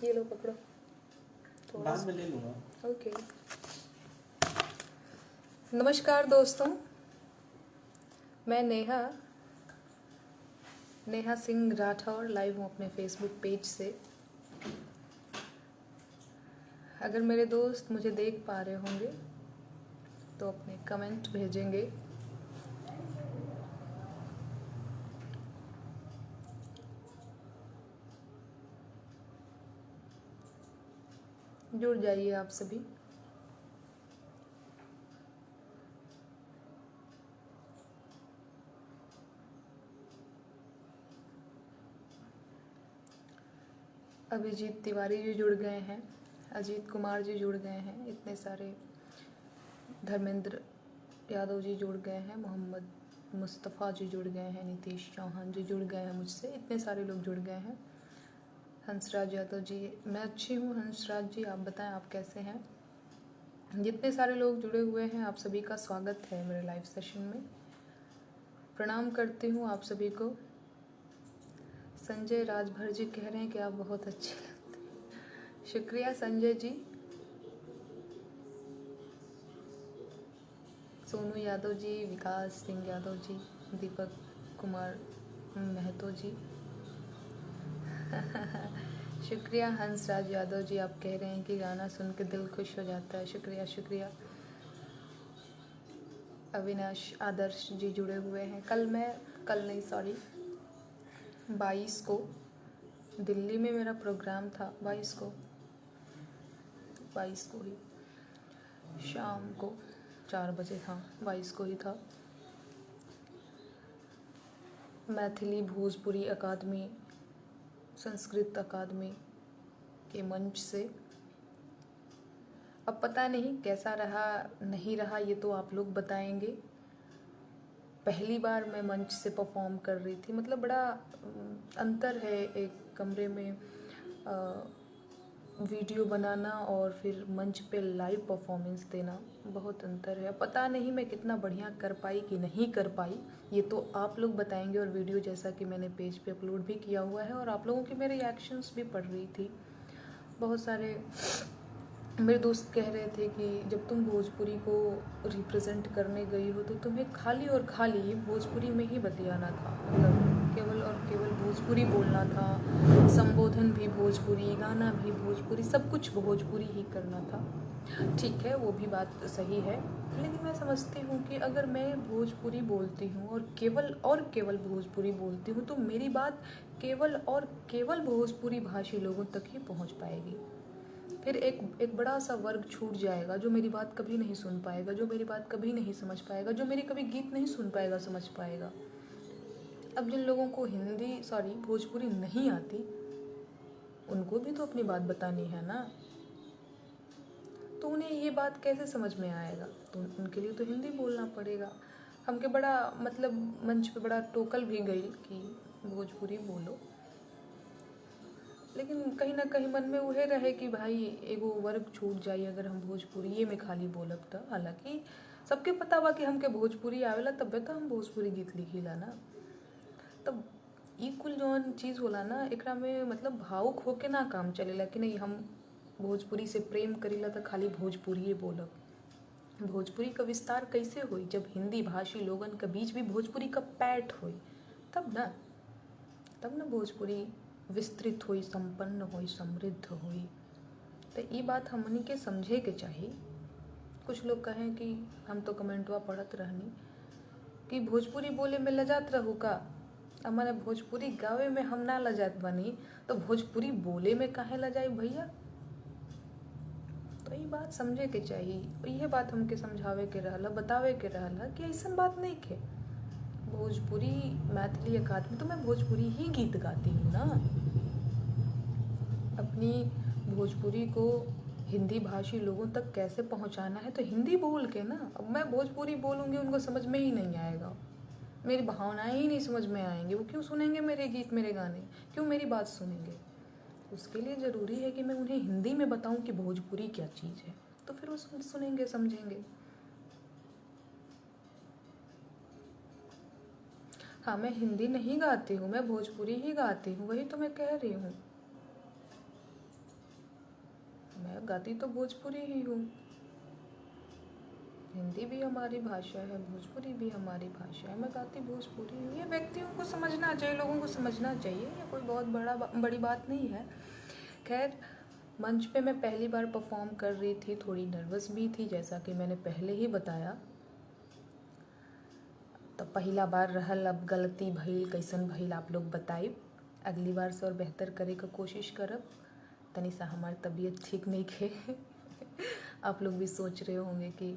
ये लो पकड़ो थोड़ा बाद में ले लूँगा। ओके। नमस्कार दोस्तों, मैं नेहा सिंह राठौर लाइव हूँ अपने फेसबुक पेज से। अगर मेरे दोस्त मुझे देख पा रहे होंगे तो अपने कमेंट भेजेंगे। जुड़ जाइए आप सभी। अभिजीत तिवारी जी जुड़ गए हैं, अजीत कुमार जी जुड़ गए हैं, इतने सारे, धर्मेंद्र यादव जी जुड़ गए हैं, मोहम्मद मुस्तफ़ा जी जुड़ गए हैं, नीतीश चौहान जी जुड़ गए हैं मुझसे, इतने सारे लोग जुड़ गए हैं। हंसराज यादव जी, मैं अच्छी हूँ हंसराज जी, आप बताएं आप कैसे हैं। जितने सारे लोग जुड़े हुए हैं आप सभी का स्वागत है मेरे लाइव सेशन में। प्रणाम करती हूँ आप सभी को। संजय राजभर जी कह रहे हैं कि आप बहुत अच्छे लगते हैं। शुक्रिया संजय जी। सोनू यादव जी, विकास सिंह यादव जी, दीपक कुमार महतो जी शुक्रिया हंसराज यादव जी, आप कह रहे हैं कि गाना सुन के दिल खुश हो जाता है। शुक्रिया शुक्रिया। अविनाश आदर्श जी जुड़े हुए हैं। कल 22 को दिल्ली में मेरा प्रोग्राम था, 22 को ही शाम को 4 बजे था, 22 को ही था। मैथिली भोजपुरी अकादमी, संस्कृत अकादमी के मंच से। अब पता नहीं कैसा रहा नहीं रहा, ये तो आप लोग बताएंगे। पहली बार मैं मंच से परफॉर्म कर रही थी, मतलब बड़ा अंतर है एक कमरे में वीडियो बनाना और फिर मंच पे लाइव परफॉर्मेंस देना, बहुत अंतर है। पता नहीं मैं कितना बढ़िया कर पाई कि नहीं कर पाई, ये तो आप लोग बताएंगे। और वीडियो जैसा कि मैंने पेज पे अपलोड भी किया हुआ है और आप लोगों की मेरे रिएक्शंस भी पढ़ रही थी। बहुत सारे मेरे दोस्त कह रहे थे कि जब तुम भोजपुरी को रिप्रेजेंट करने गई हो तो तुम्हें खाली और खाली भोजपुरी में ही बतियाना था, मतलब केवल और केवल भोजपुरी बोलना था, संबोधन भी भोजपुरी, गाना भी भोजपुरी, सब कुछ भोजपुरी ही करना था। ठीक है, वो भी बात सही है, लेकिन मैं समझती हूँ कि अगर मैं भोजपुरी बोलती हूँ और केवल भोजपुरी बोलती हूँ तो मेरी बात केवल और केवल भोजपुरी भाषी लोगों तक ही पहुँच पाएगी। फिर एक बड़ा सा वर्ग छूट जाएगा जो मेरी बात कभी नहीं सुन पाएगा, जो मेरी बात कभी नहीं समझ पाएगा, जो मेरी कभी गीत नहीं सुन पाएगा समझ पाएगा। अब जिन लोगों को भोजपुरी नहीं आती उनको भी तो अपनी बात बतानी है ना, तो उन्हें ये बात कैसे समझ में आएगा, तो उनके लिए तो हिंदी बोलना पड़ेगा। हमके बड़ा मतलब मंच पे बड़ा टोकल भी गई कि भोजपुरी बोलो, लेकिन कहीं ना कहीं मन में उहे रहे कि भाई एगो वर्ग छूट जाई अगर हम भोजपुरी में खाली बोलब त। हालांकि सबके पता बा कि हमके भोजपुरी आवेला, तबे तो हम भोजपुरी गीत लिखीला ना। तब ई कुल जौन चीज़ होला ना, एकरा में मतलब भावुक होके ना काम चलेला कि नहीं हम भोजपुरी से प्रेम करीला तो खाली भोजपुरी बोलब। भोजपुरी का विस्तार कैसे हुई जब हिंदी भाषी लोगन के बीच भी भोजपुरी का पैठ हुई, तब ना भोजपुरी विस्तृत हुई, संपन्न हुई, समृद्ध हुई। तो ये बात हमनी के समझे के चाहिए। कुछ लोग कहें कि हम तो कमेंटवा पढ़त रहनी कि भोजपुरी बोले में लजात रहू का, अब मैंने भोजपुरी गावे में हम ना लजात बनी तो भोजपुरी बोले में काहे लजाई भैया। तो ये बात समझे के चाहिए। यह बात हमके समझावे के रहला, बतावे के रहला कि ऐसा बात नहीं के। भोजपुरी मैथिली अकादमी तो मैं भोजपुरी ही गीत गाती हूँ ना। अपनी भोजपुरी को हिंदी भाषी लोगों तक कैसे पहुँचाना है तो हिंदी बोल के ना। अब मैं भोजपुरी बोलूँगी उनको समझ में ही नहीं आएगा, मेरी भावनाएं ही नहीं समझ में आएंगी। वो क्यों सुनेंगे मेरे गीत मेरे गाने, क्यों मेरी बात सुनेंगे। उसके लिए ज़रूरी है कि मैं उन्हें हिंदी में बताऊं कि भोजपुरी क्या चीज़ है, तो फिर वो सुनेंगे समझेंगे। हाँ, मैं हिंदी नहीं गाती हूँ, मैं भोजपुरी ही गाती हूँ, वही तो मैं कह रही हूँ। गाती तो भोजपुरी ही हूँ। हिंदी भी हमारी भाषा है, भोजपुरी भी हमारी भाषा है, मैं गाती भोजपुरी हूँ। ये व्यक्तियों को समझना चाहिए, लोगों को समझना चाहिए, ये कोई बहुत बड़ी बात नहीं है। खैर, मंच पे मैं पहली बार परफॉर्म कर रही थी, थोड़ी नर्वस भी थी, जैसा कि मैंने पहले ही बताया। तो पहला बार रहल, अब गलती भइल, कैसन भइल आप लोग बताइब। अगली बार से और बेहतर करे का कोशिश करब। तनी सा हमार तबीयत ठीक नहीं खे आप लोग भी सोच रहे होंगे कि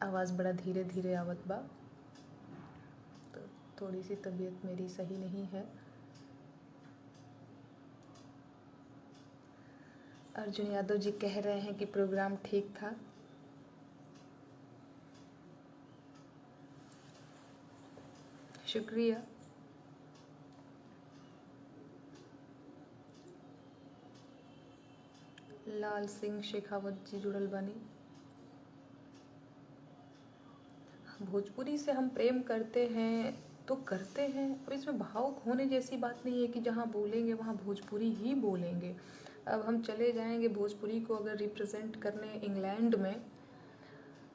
आवाज़ बड़ा धीरे धीरे आवत बा, तो थोड़ी सी तबीयत मेरी सही नहीं है। अर्जुन यादव जी कह रहे हैं कि प्रोग्राम ठीक था। शुक्रिया। लाल सिंह शेखावत जी जुड़ल बानी। भोजपुरी से हम प्रेम करते हैं तो करते हैं, अब इसमें भावुक होने जैसी बात नहीं है कि जहाँ बोलेंगे वहाँ भोजपुरी ही बोलेंगे। अब हम चले जाएंगे भोजपुरी को अगर रिप्रेजेंट करने इंग्लैंड में,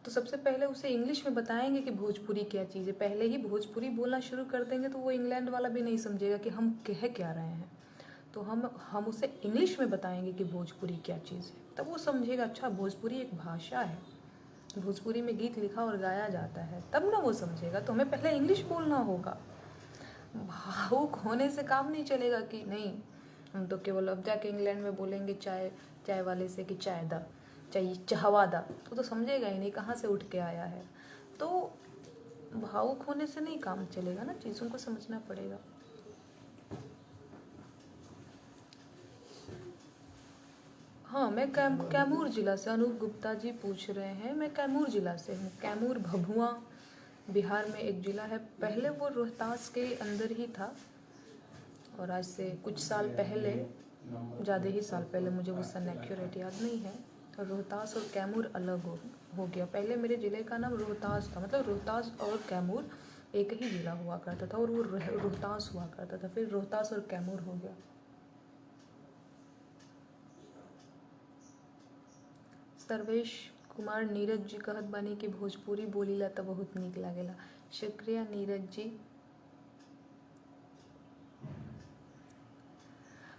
तो सबसे पहले उसे इंग्लिश में बताएंगे कि भोजपुरी क्या चीज़ है। पहले ही भोजपुरी बोलना शुरू कर देंगे तो वो इंग्लैंड वाला भी नहीं समझेगा कि हम कह क्या रहे हैं। तो हम उसे इंग्लिश में बताएंगे कि भोजपुरी क्या चीज़ है, तब वो समझेगा अच्छा भोजपुरी एक भाषा है, भोजपुरी में गीत लिखा और गाया जाता है, तब ना वो समझेगा। तो हमें पहले इंग्लिश बोलना होगा। भावुक होने से काम नहीं चलेगा कि नहीं हम तो केवल अब जाके इंग्लैंड में बोलेंगे चाय वाले से कि चाय दा, चाहिए चाहवा दा, तो समझेगा ही नहीं कहाँ से उठ के आया है। तो भावुक होने से नहीं काम चलेगा ना, चीज़ों को समझना पड़ेगा। हाँ, मैं कैमूर ज़िला से, अनूप गुप्ता जी पूछ रहे हैं, मैं कैमूर ज़िला से हूँ। कैमूर भभुआ बिहार में एक ज़िला है, पहले वो रोहतास के अंदर ही था, और आज से कुछ साल पहले, ज़्यादा ही साल पहले, मुझे वो सन एक्यूरेट याद नहीं है, और रोहतास और कैमूर अलग हो गया। पहले मेरे ज़िले का नाम रोहतास था, मतलब रोहतास और कैमूर एक ही ज़िला हुआ करता था, और वो रोहतास हुआ करता था, फिर रोहतास और कैमूर हो गया। सर्वेश कुमार नीरज जी कहत बानी कि भोजपुरी बोलीला तो बहुत नीक लागेला। शुक्रिया नीरज जी।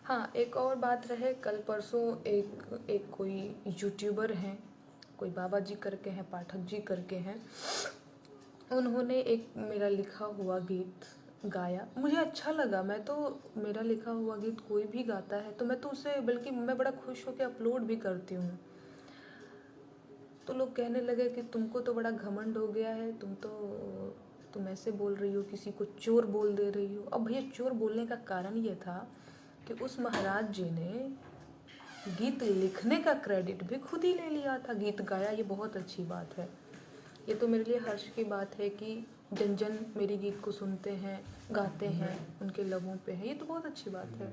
हाँ, एक और बात रहे, कल परसों एक कोई यूट्यूबर हैं, कोई बाबा जी करके हैं, पाठक जी करके हैं, उन्होंने एक मेरा लिखा हुआ गीत गाया, मुझे अच्छा लगा। मैं तो, मेरा लिखा हुआ गीत कोई भी गाता है तो मैं तो उसे, बल्कि मैं बड़ा खुश होकर अपलोड भी करती हूँ। तो लोग कहने लगे कि तुमको तो बड़ा घमंड हो गया है, तुम ऐसे बोल रही हो, किसी को चोर बोल दे रही हो। अब भैया, चोर बोलने का कारण ये था कि उस महाराज जी ने गीत लिखने का क्रेडिट भी खुद ही ले लिया था, गीत गाया, ये बहुत अच्छी बात है। ये तो मेरे लिए हर्ष की बात है कि जन जन मेरी गीत को सुनते हैं, गाते हैं, उनके लबों पे है, ये तो बहुत अच्छी बात है,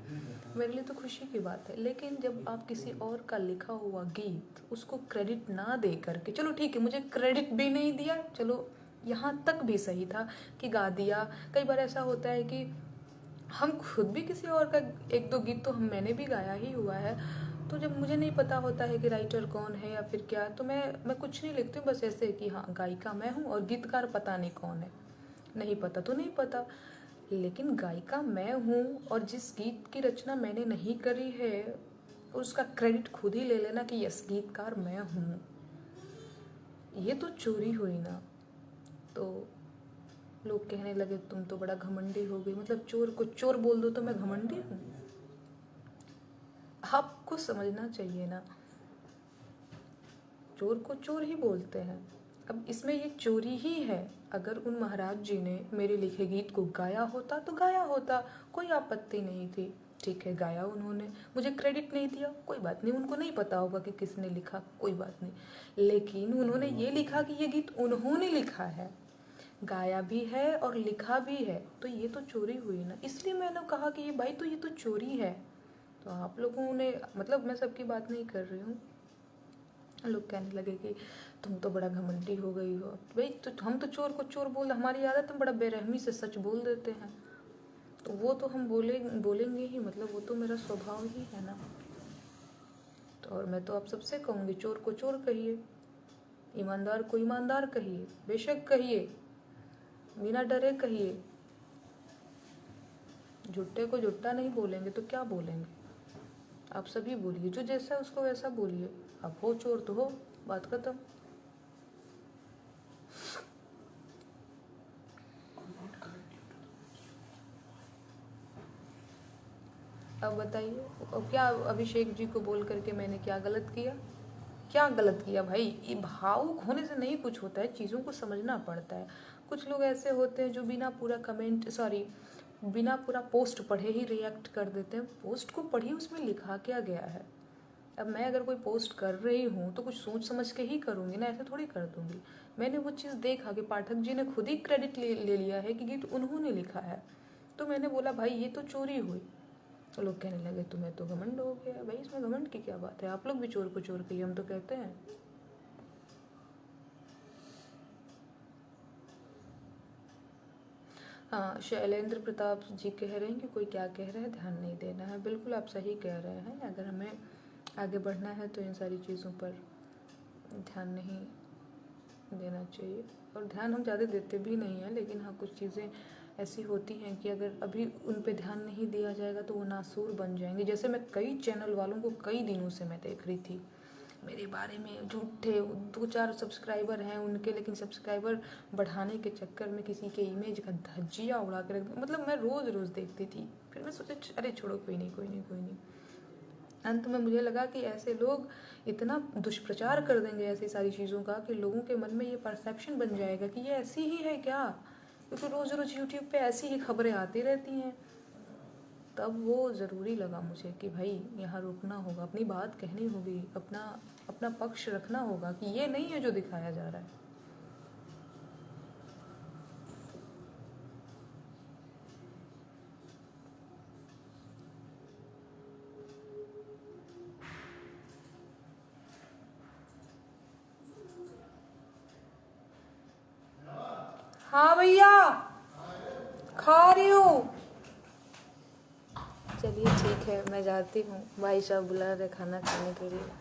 मेरे लिए तो खुशी की बात है। लेकिन जब आप किसी और का लिखा हुआ गीत उसको क्रेडिट ना दे करके, चलो ठीक है मुझे क्रेडिट भी नहीं दिया, चलो यहाँ तक भी सही था कि गा दिया। कई बार ऐसा होता है कि हम खुद भी किसी और का एक दो गीत तो मैंने भी गाया ही हुआ है, तो जब मुझे नहीं पता होता है कि राइटर कौन है या फिर क्या, तो मैं कुछ नहीं लिखती हूँ, बस ऐसे कि हाँ गायिका मैं हूँ और गीतकार पता नहीं कौन है, नहीं पता तो नहीं पता, लेकिन गायिका मैं हूँ और जिस गीत की रचना मैंने नहीं करी है उसका क्रेडिट खुद ही ले लेना कि यस गीतकार मैं हूँ, ये तो चोरी हुई ना। तो लोग कहने लगे तुम तो बड़ा घमंडी हो गई, मतलब चोर को चोर बोल दो तो मैं घमंडी हूँ? आपको समझना चाहिए ना, चोर को चोर ही बोलते हैं। अब इसमें ये चोरी ही है। अगर उन महाराज जी ने मेरे लिखे गीत को गाया होता तो गाया होता, कोई आपत्ति नहीं थी, ठीक है गाया उन्होंने, मुझे क्रेडिट नहीं दिया, कोई बात नहीं, उनको नहीं पता होगा कि किसने लिखा, कोई बात नहीं, लेकिन उन्होंने ये लिखा कि ये गीत उन्होंने लिखा है, गाया भी है और लिखा भी है, तो ये तो चोरी हुई ना। इसलिए मैंने कहा कि ये भाई तो ये तो चोरी है। तो आप लोगों ने, मतलब मैं सबकी बात नहीं कर रही हूँ, लोग कहने लगे कि तुम तो बड़ा घमंडी हो गई हो। भाई तो हम तो चोर को चोर बोल, हमारी आदत, हम बड़ा बेरहमी से सच बोल देते हैं, तो वो तो हम बोलेंगे ही, मतलब वो तो मेरा स्वभाव ही है ना। तो और मैं तो आप सबसे कहूँगी, चोर को चोर कहिए, ईमानदार को ईमानदार कहिए, बेशक कहिए, बिना डरे कहिए। झुट्टे को झुट्टा नहीं बोलेंगे तो क्या बोलेंगे? आप सभी बोलिए, जो जैसा है उसको वैसा बोलिए। अब हो चोर तो हो, बात खत्म। अब बताइए, अब क्या अभिषेक जी को बोल करके मैंने क्या गलत किया? क्या गलत किया भाई? ये भावुक होने से नहीं कुछ होता है, चीज़ों को समझना पड़ता है। कुछ लोग ऐसे होते हैं जो बिना पूरा पोस्ट पढ़े ही रिएक्ट कर देते हैं। पोस्ट को पढ़िए, उसमें लिखा क्या गया है। अब मैं अगर कोई पोस्ट कर रही हूँ तो कुछ सोच समझ के ही करूँगी ना, ऐसे थोड़ी कर दूँगी। मैंने वो चीज़ देखा कि पाठक जी ने खुद ही क्रेडिट ले लिया है कि गीत उन्होंने लिखा है, तो मैंने बोला भाई ये तो चोरी हुई। तो लोग कहने लगे तुम्हें तो घमंड हो गया। भाई इसमें घमंड की क्या बात है? आप लोग भी चोर को चोर कहिए, हम तो कहते हैं। हाँ, शैलेंद्र प्रताप जी कह रहे हैं कि कोई क्या कह रहा है ध्यान नहीं देना है। बिल्कुल आप सही कह रहे हैं। अगर हमें आगे बढ़ना है तो इन सारी चीज़ों पर ध्यान नहीं देना चाहिए, और ध्यान हम ज़्यादा देते भी नहीं हैं। लेकिन हाँ, कुछ चीज़ें ऐसी होती हैं कि अगर अभी उन पे ध्यान नहीं दिया जाएगा तो वो नासूर बन जाएंगे। जैसे मैं कई चैनल वालों को कई दिनों से मैं देख रही थी, मेरे बारे में झूठे 2-4 सब्सक्राइबर हैं उनके, लेकिन सब्सक्राइबर बढ़ाने के चक्कर में किसी के इमेज का धज्जियाँ उड़ा के रख, मतलब मैं रोज़ देखती थी। फिर मैं सोचा अरे छोड़ो, कोई नहीं। अंत में मुझे लगा कि ऐसे लोग इतना दुष्प्रचार कर देंगे ऐसी सारी चीज़ों का कि लोगों के मन में ये परसेप्शन बन जाएगा कि ये ऐसी ही है क्या, क्योंकि रोज़ यूट्यूब पे ऐसी ही खबरें आती रहती हैं। तब वो ज़रूरी लगा मुझे कि भाई यहाँ रुकना होगा, अपनी बात कहनी होगी, अपना पक्ष रखना होगा कि ये नहीं है जो दिखाया जा रहा है। हाँ भैया, खा रही हूँ। चलिए ठीक है, मैं जाती हूँ। भाई साहब बुला रहे खाना खाने के लिए।